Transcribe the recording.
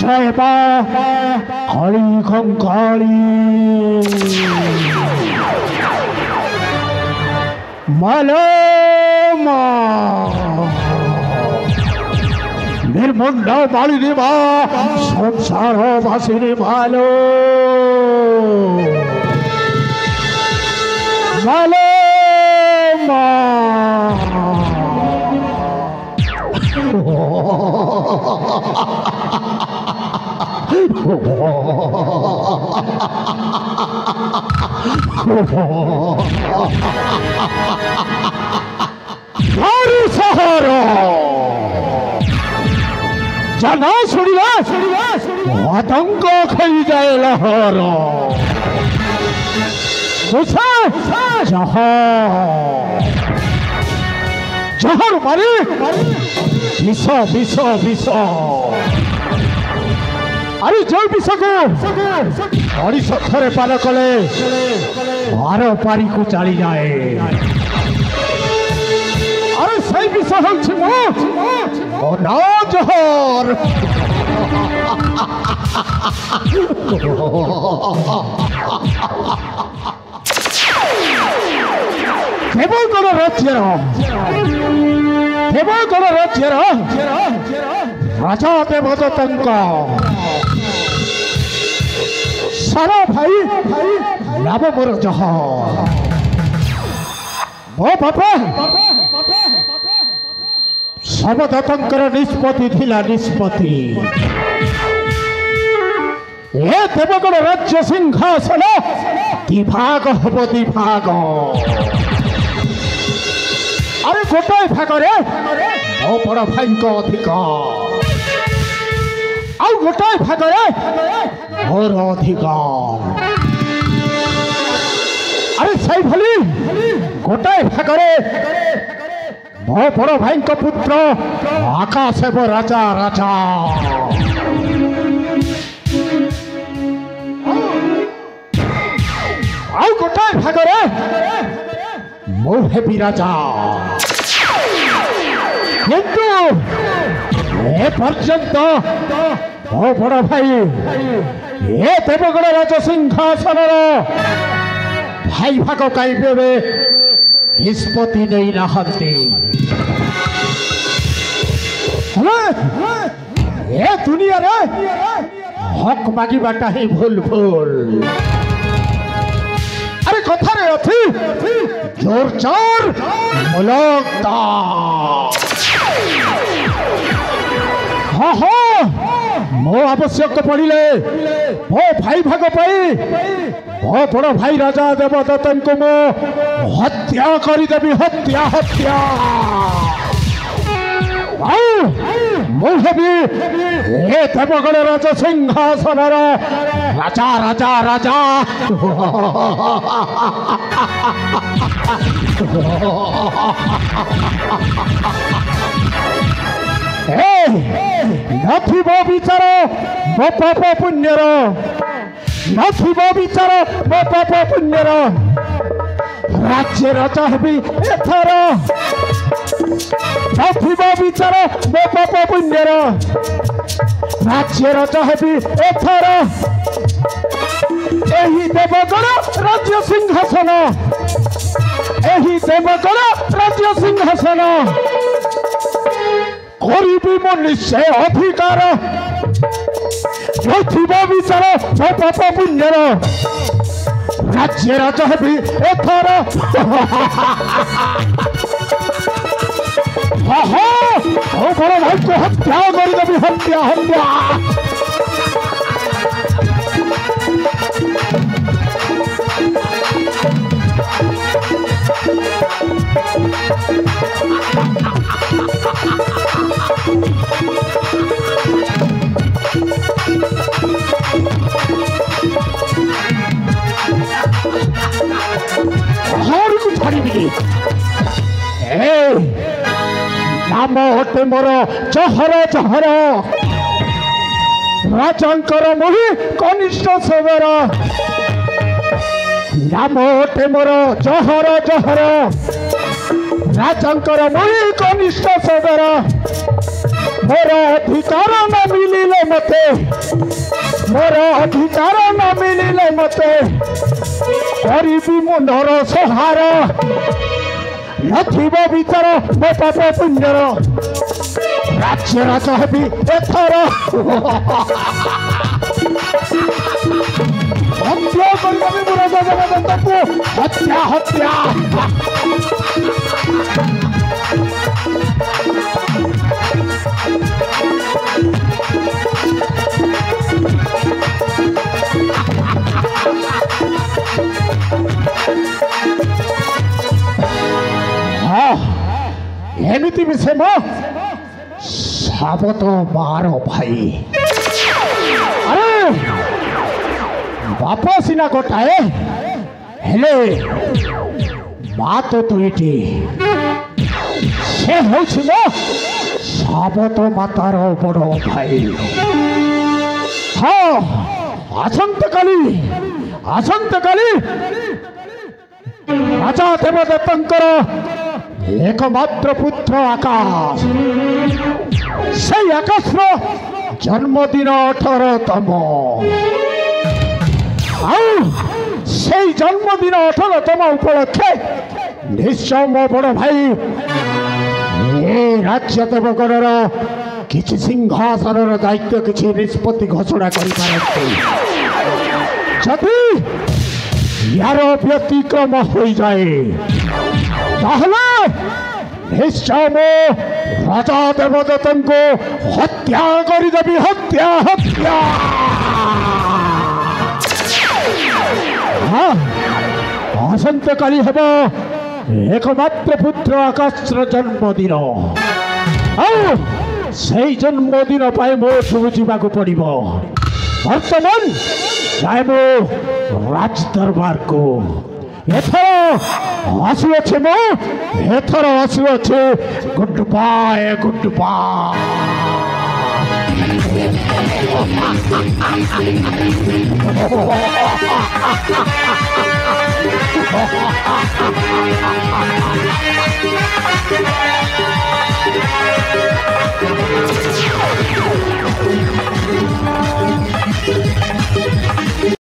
जय काली कंकाली मालो निर्मुंड मालिनी मा संसार वासिनी मालो मालो जना सुनिला आतंक खाई जाए लहर जहर मारी विष विष विष अरे जो विष को मनीष थरे पान कले बार पारी को चली जाए अरे सही विष हो ना जहर देवगण राज्यर राजा देवदत्तंक सारा भाई नाम मोर जहर मो बापा सबदत्तंकर निष्पत्ति थिला निष्पत्ति ए देवगण राज्य सिंहासन दिभाग हब दिभाग अरे गोटाए भागरे मो बड़ भाई अधिक आउ गोटाए भागरे मोर अधिकार अरे सही भली गोटाए भागरे मो बड़ भाई पुत्र आकाश राजा राजा आउ गोटाए भागरे मो हेबी राजा किंतु ए पर्यंत मो बड़ भाई ए देवगण राज सिंहासन भाई भाग कहीं निष्पत्ति नहीं नहांती ए दुनिया रे हक मागिबाटा ही भूल भूल अरे कथा रे अच्छी जोर जोर मुलकता हाँ हाँ मो आवश्यक पड़िले मो भाई भाग पाई मो बड़ भाई राजा देवदत्तन को मो हत्या करदेवी हत्या हत्या मुझे ए देवगण राज सिंहासन राजा राजा राजा नथिब विचार मो पाप पुण्यर नथिब विचार मो पाप पुण्यर राज्य राजा हेबी एथर नथिब विचार मो पाप पुण्यर राज्य राजा हेबी एथर एही देवगण राज्य सिंहासन एही देवगण राज्य सिंहासन करिबी मो निश्चय अधिकार नथिब विचार मो पाप पुण्यर राज्य राजा हेबी एथर बड़ भाई को हत्या करदेवी हत्या हत्या नाम हटे मोर जहर जहर राजंकर मुहि कनिष्ठ सबर नाम हटे मोर जहर जहर राजंकर मुहि कनिष्ठ सबर मोर अधिकार न मिलिले मते मोर अधिकार न मिलिले मते करिबी मुंडर सहार नथिब विचार मो पाप पुण्यर राज्य राजा हेबी एथर हत्या करबी मोर राजा देवदत्तको हत्या हत्या एमती विषय साबत मारो भाई अरे बाप सीना गोटाए हेले माँ तो दुईटी से साबत मातार बड़ भाई हाँ आसंत काली राजा देवदत्तंकर एकमात्र पुत्र आकाश से आकाश जन्मदिन 18तम से जन्मदिन 18तम उपलक्षे निश्चय मो बड़ भाई ये राज्य देवगणर किसी सिंहासन दायित्व किसी निष्पत्ति घोषणा करी यार व्यतिक्रम हो जाए निश्चय मो राजा देवदत्तन को हत्या करदेवी हत्या हत्या हाँ आसंत काली हेब एकमात्र पुत्र आकाश जन्मदिन से जन्मदिन पाए मो सब जावाक पड़ो बर्तमान जाए मो राज दरबार को एथर आसुअे मो एथर आसुअे गुड बाय गुड बाय